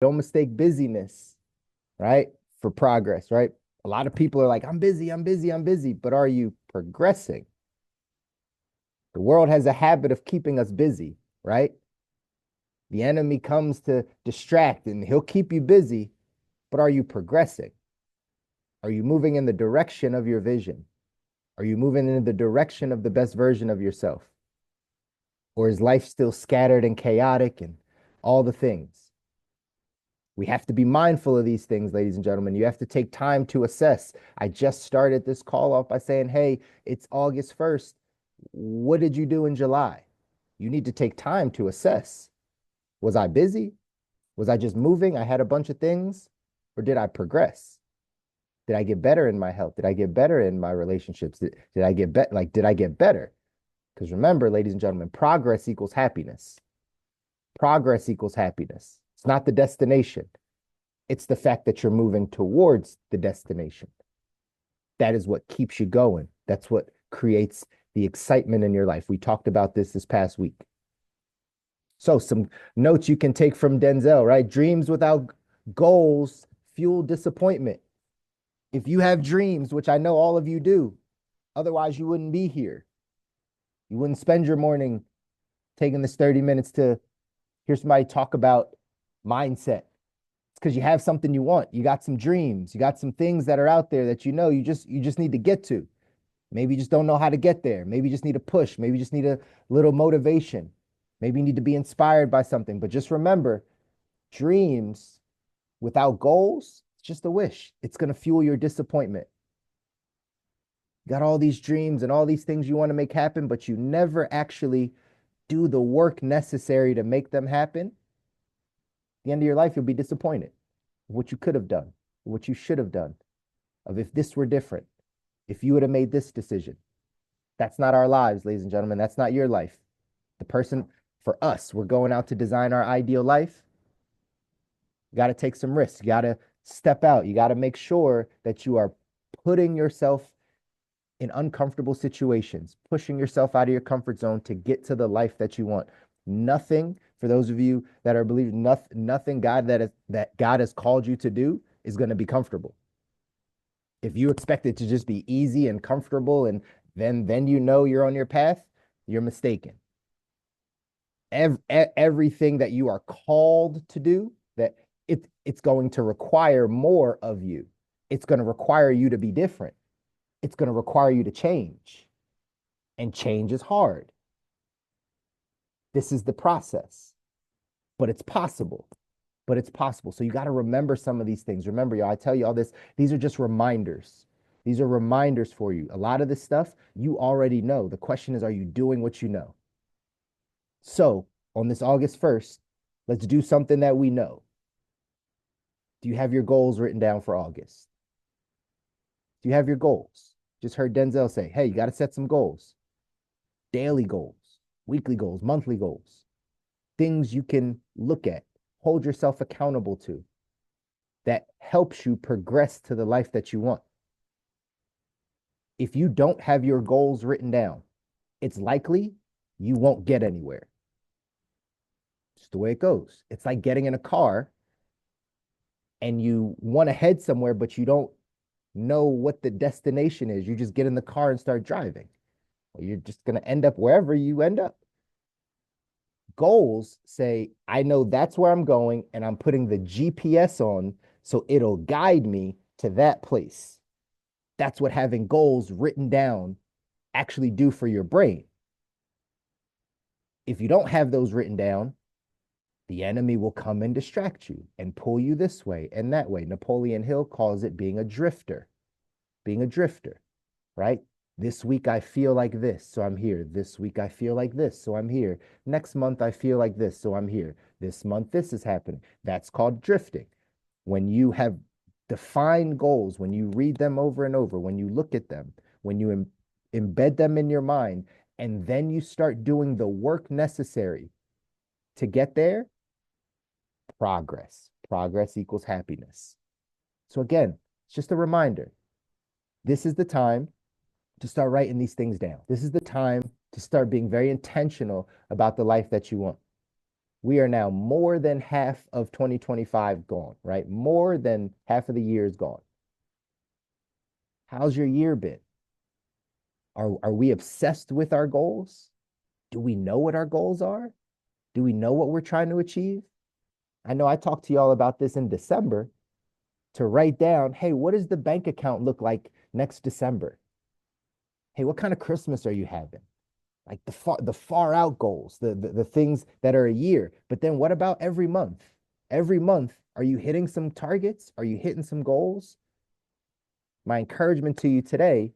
Don't mistake busyness, right, for progress, right? A lot of people are like, I'm busy, I'm busy, I'm busy, but are you progressing? The world has a habit of keeping us busy, right? The enemy comes to distract and he'll keep you busy, but are you progressing? Are you moving in the direction of your vision? Are you moving in the direction of the best version of yourself? Or is life still scattered and chaotic and all the things? We have to be mindful of these things, ladies and gentlemen. You have to take time to assess. I just started this call off by saying, hey, it's August 1st. What did you do in July? You need to take time to assess. Was I busy? Was I just moving? I had a bunch of things. Or did I progress? Did I get better in my health? Did I get better in my relationships? Did I get better? Like, did I get better? Because remember, ladies and gentlemen, progress equals happiness. Progress equals happiness. It's not the destination. It's the fact that you're moving towards the destination. That is what keeps you going. That's what creates the excitement in your life. We talked about this past week. So, some notes you can take from Denzel, right? Dreams without goals fuel disappointment. If you have dreams, which I know all of you do, otherwise you wouldn't be here. You wouldn't spend your morning taking this 30 minutes to hear somebody talk about mindset. It's because you have something you want. You got some dreams. You got some things that are out there that you just need to get to. Maybe you just don't know how to get there. Maybe you just need a push. Maybe you just need a little motivation. Maybe you need to be inspired by something. But just remember, dreams without goals, it's just a wish. It's going to fuel your disappointment. You got all these dreams and all these things you want to make happen, but you never actually do the work necessary to make them happen. At the end of your life, you'll be disappointed of what you could have done, what you should have done, of if this were different, if you would have made this decision. That's not our lives, ladies and gentlemen. That's not your life. The person for us, we're going out to design our ideal life. You got to take some risks. You got to step out. You got to make sure that you are putting yourself in uncomfortable situations, pushing yourself out of your comfort zone to get to the life that you want. Nothing, for those of you that are believing, nothing that God has called you to do is going to be comfortable. If you expect it to just be easy and comfortable and then you know you're on your path, you're mistaken. Everything that you are called to do, that it's going to require more of you. It's going to require you to be different. It's going to require you to change. And change is hard. This is the process, but it's possible. But it's possible. So you got to remember some of these things. Remember, y'all, I tell you all this, these are just reminders. These are reminders for you. A lot of this stuff you already know. The question is, are you doing what you know? So on this August 1st, let's do something that we know. Do you have your goals written down for August? Do you have your goals? Just heard Denzel say, hey, you got to set some goals. Daily goals, weekly goals, monthly goals, things you can look at, hold yourself accountable to, that helps you progress to the life that you want. If you don't have your goals written down, it's likely you won't get anywhere. It's the way it goes. It's like getting in a car and you want to head somewhere, but you don't know what the destination is. You just get in the car and start driving. Well, you're just going to end up wherever you end up. Goals say, I know that's where I'm going, and I'm putting the GPS on so it'll guide me to that place. That's what having goals written down actually do for your brain. If you don't have those written down, the enemy will come and distract you and pull you this way and that way. Napoleon Hill calls it being a drifter, right? This week I feel like this, so I'm here. This week I feel like this, so I'm here. Next month I feel like this, so I'm here. This month this is happening. That's called drifting. When you have defined goals, when you read them over and over, when you look at them, when you embed them in your mind, and then you start doing the work necessary to get there, progress. Progress equals happiness. So again, it's just a reminder. This is the time to start writing these things down. This is the time to start being very intentional about the life that you want. We are now more than half of 2025 gone, right? More than half of the year is gone. How's your year been? Are we obsessed with our goals? Do we know what our goals are? Do we know what we're trying to achieve? I know I talked to y'all about this in December to write down, hey, what does the bank account look like next December? Hey, what kind of Christmas are you having? Like the far out goals, the things that are a year. But then what about every month? Every month, are you hitting some targets? Are you hitting some goals? My encouragement to you today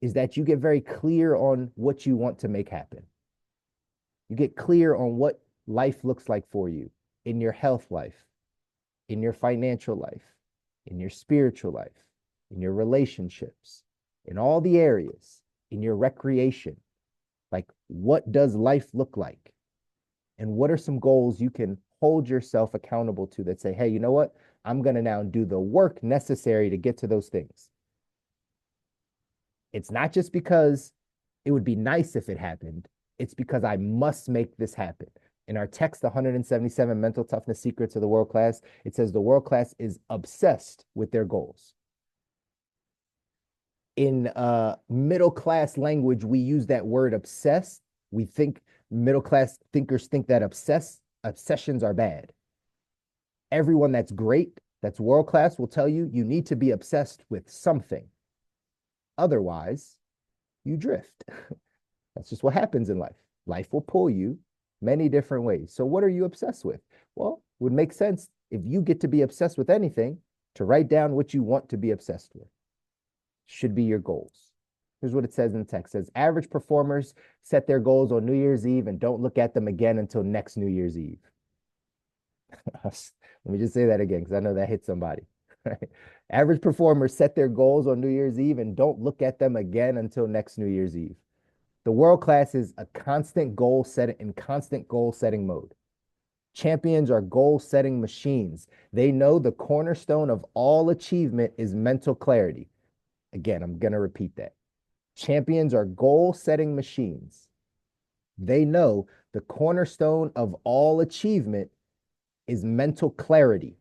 is that you get very clear on what you want to make happen. You get clear on what life looks like for you in your health life, in your financial life, in your spiritual life, in your relationships, in all the areas, in your recreation. Like, what does life look like? And what are some goals you can hold yourself accountable to that say, hey, you know what? I'm going to now do the work necessary to get to those things. It's not just because it would be nice if it happened. It's because I must make this happen. In our text, the 177 Mental Toughness Secrets of the World Class, it says the world class is obsessed with their goals. In middle class language, we use that word obsessed. We think middle class thinkers think that obsessions are bad. Everyone that's great, that's world class, will tell you you need to be obsessed with something. Otherwise, you drift. That's just what happens in life. Life will pull you many different ways. So what are you obsessed with? Well, it would make sense if you get to be obsessed with anything to write down what you want to be obsessed with. Should be your goals. Here's what it says in the text. It says average performers set their goals on New Year's Eve and don't look at them again until next New Year's Eve. Let me just say that again because I know that hit somebody. Right? Average performers set their goals on New Year's Eve and don't look at them again until next New Year's Eve. The world class is a constant goal setting in constant goal setting mode. Champions are goal setting machines. They know the cornerstone of all achievement is mental clarity. Again, I'm going to repeat that. Champions are goal setting machines. They know the cornerstone of all achievement is mental clarity.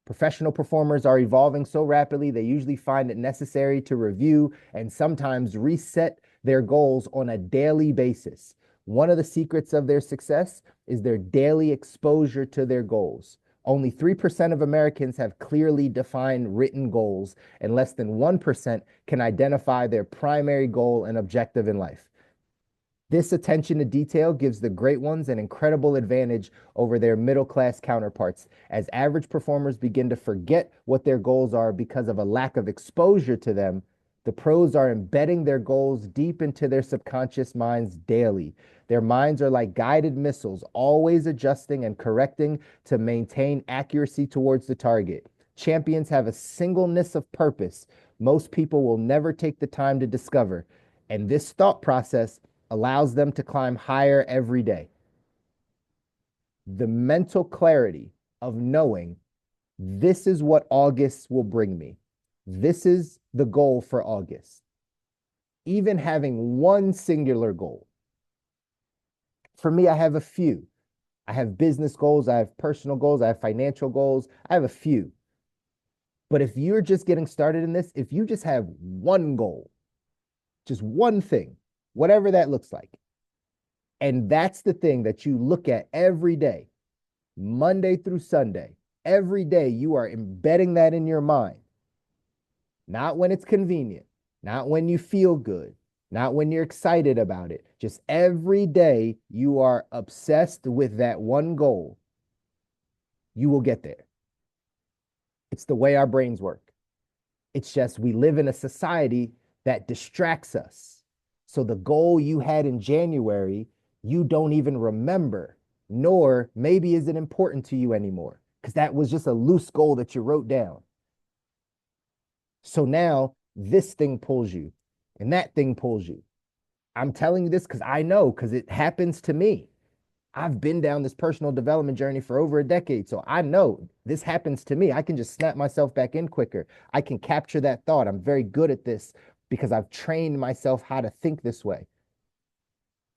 Professional performers are evolving so rapidly, they usually find it necessary to review and sometimes reset their goals on a daily basis. One of the secrets of their success is their daily exposure to their goals. Only 3% of Americans have clearly defined written goals, and less than 1% can identify their primary goal and objective in life. This attention to detail gives the great ones an incredible advantage over their middle class counterparts. As average performers begin to forget what their goals are because of a lack of exposure to them, the pros are embedding their goals deep into their subconscious minds daily. Their minds are like guided missiles, always adjusting and correcting to maintain accuracy towards the target. Champions have a singleness of purpose most people will never take the time to discover, and this thought process allows them to climb higher every day. The mental clarity of knowing this is what August will bring me. This is the goal for August. Even having one singular goal. For me, I have a few. I have business goals, I have personal goals, I have financial goals, I have a few. But if you're just getting started in this, if you just have one goal, just one thing, whatever that looks like, and that's the thing that you look at every day, Monday through Sunday, every day you are embedding that in your mind. Not when it's convenient, not when you feel good, not when you're excited about it. Just every day you are obsessed with that one goal. You will get there. It's the way our brains work. It's just we live in a society that distracts us. So the goal you had in January, you don't even remember, nor maybe is it important to you anymore because that was just a loose goal that you wrote down. So now this thing pulls you and that thing pulls you. I'm telling you this because I know, because it happens to me. I've been down this personal development journey for over a decade. So I know this happens to me. I can just snap myself back in quicker. I can capture that thought. I'm very good at this because I've trained myself how to think this way.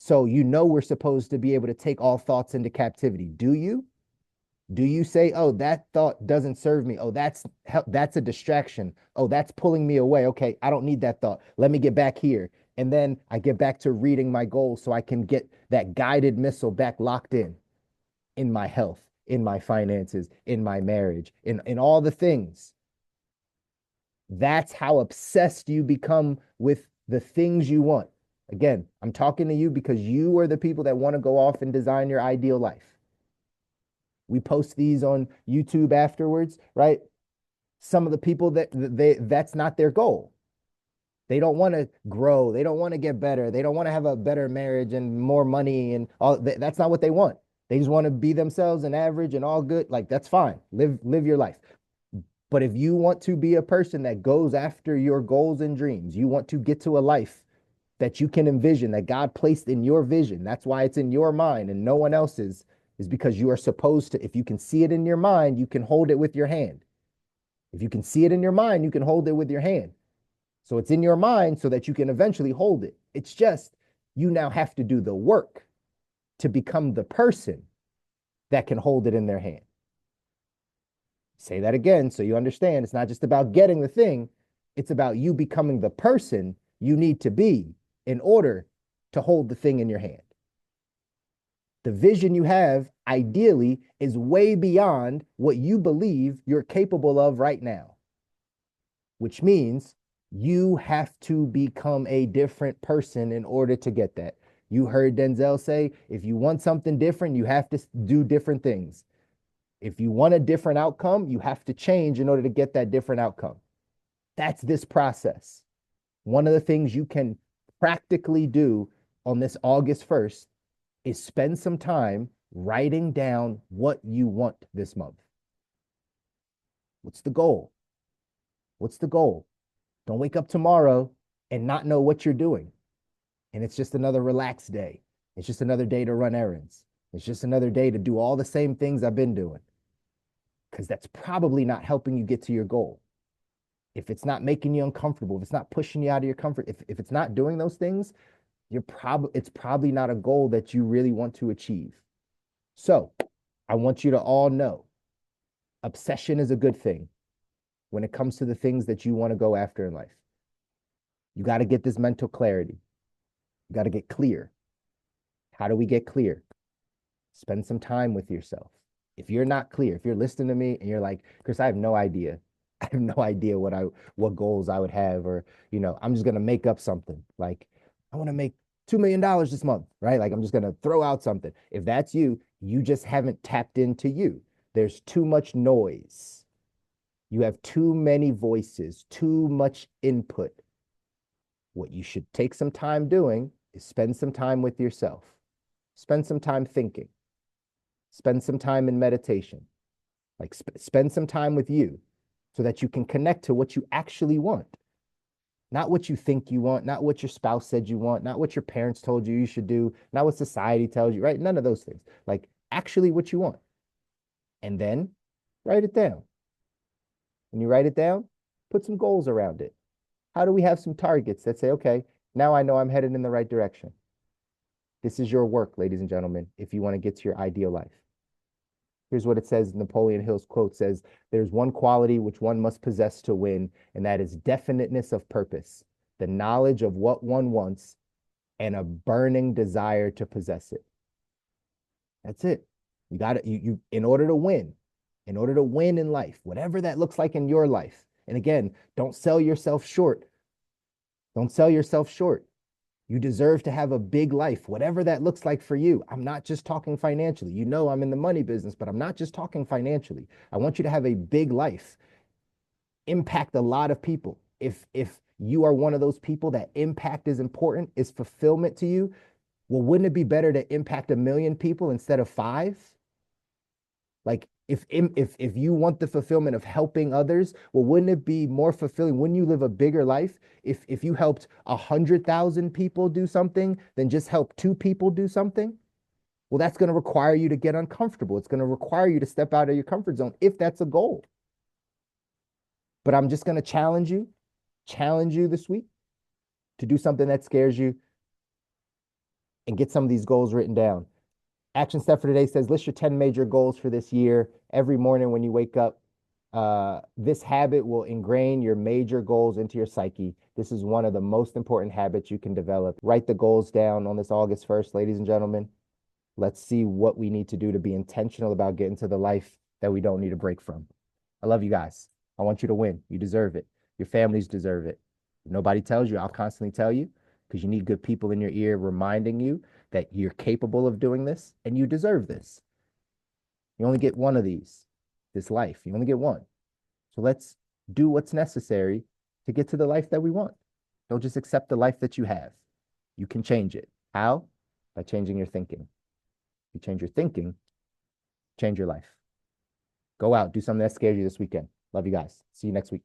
So you know we're supposed to be able to take all thoughts into captivity. Do you? Do you say, "Oh, that thought doesn't serve me. Oh, that's a distraction. Oh, that's pulling me away. Okay, I don't need that thought. Let me get back here." And then I get back to reading my goals so I can get that guided missile back locked in my health, in my finances, in my marriage, in all the things. That's how obsessed you become with the things you want. Again, I'm talking to you because you are the people that want to go off and design your ideal life. We post these on YouTube afterwards, right? Some of the people that's not their goal. They don't want to grow. They don't want to get better. They don't want to have a better marriage and more money and all. That's not what they want. They just want to be themselves and average and all good. Like that's fine. Live your life. But if you want to be a person that goes after your goals and dreams, you want to get to a life that you can envision, that God placed in your vision. That's why it's in your mind and no one else's, is because you are supposed to, if you can see it in your mind, you can hold it with your hand. If you can see it in your mind, you can hold it with your hand. So it's in your mind so that you can eventually hold it. It's just you now have to do the work to become the person that can hold it in their hand. Say that again so you understand. It's not just about getting the thing, it's about you becoming the person you need to be in order to hold the thing in your hand. The vision you have, ideally, is way beyond what you believe you're capable of right now, which means you have to become a different person in order to get that. You heard Denzel say, if you want something different, you have to do different things. If you want a different outcome, you have to change in order to get that different outcome. That's this process. One of the things you can practically do on this August 1st is spend some time writing down what you want this month. What's the goal? What's the goal? Don't wake up tomorrow and not know what you're doing. And it's just another relaxed day. It's just another day to run errands. It's just another day to do all the same things I've been doing. Because that's probably not helping you get to your goal. If it's not making you uncomfortable, if it's not pushing you out of your comfort, if it's not doing those things, it's probably not a goal that you really want to achieve. So I want you to all know obsession is a good thing when it comes to the things that you want to go after in life. You got to get this mental clarity. You got to get clear. How do we get clear? Spend some time with yourself. If you're not clear, if you're listening to me and you're like, Chris, I have no idea. I have no idea what goals I would have, or, I'm just going to make up something. Like, I want to make $2 million this month, right? Like, I'm just going to throw out something. If that's you, you just haven't tapped into you. There's too much noise. You have too many voices, too much input. What you should take some time doing is spend some time with yourself. Spend some time thinking. Spend some time in meditation. Like spend some time with you so that you can connect to what you actually want. Not what you think you want, not what your spouse said you want, not what your parents told you should do, not what society tells you, right? None of those things. Like actually what you want. And then write it down. When you write it down, put some goals around it. How do we have some targets that say, okay, now I know I'm headed in the right direction? This is your work, ladies and gentlemen, if you want to get to your ideal life. Here's what it says. Napoleon Hill's quote says, there's one quality which one must possess to win, and that is definiteness of purpose, the knowledge of what one wants, and a burning desire to possess it. That's it. You got it. In order to win, in life, whatever that looks like in your life. And again, don't sell yourself short. Don't sell yourself short. You deserve to have a big life, whatever that looks like for you. I'm not just talking financially. I'm in the money business, but I'm not just talking financially. I want you to have a big life, impact a lot of people. If you are one of those people that impact is important, is fulfillment to you, well, wouldn't it be better to impact 1 million people instead of 5? Like if you want the fulfillment of helping others, well, wouldn't it be more fulfilling? Wouldn't you live a bigger life if you helped 100,000 people do something than just help 2 people do something? Well, that's going to require you to get uncomfortable. It's going to require you to step out of your comfort zone if that's a goal. But I'm just going to challenge you this week to do something that scares you. and get some of these goals written down. Action step for today says list your 10 major goals for this year. Every morning when you wake up, this habit will ingrain your major goals into your psyche. This is one of the most important habits you can develop. Write the goals down on this August 1st, ladies and gentlemen. Let's see what we need to do to be intentional about getting to the life that we don't need a break from. I love you guys. I want you to win. You deserve it. Your families deserve it. If nobody tells you, I'll constantly tell you because you need good people in your ear reminding you that you're capable of doing this and you deserve this. You only get one of these, this life. You only get one. So let's do what's necessary to get to the life that we want. Don't just accept the life that you have. You can change it. How? By changing your thinking. You change your thinking, change your life. Go out, do something that scares you this weekend. Love you guys. See you next week.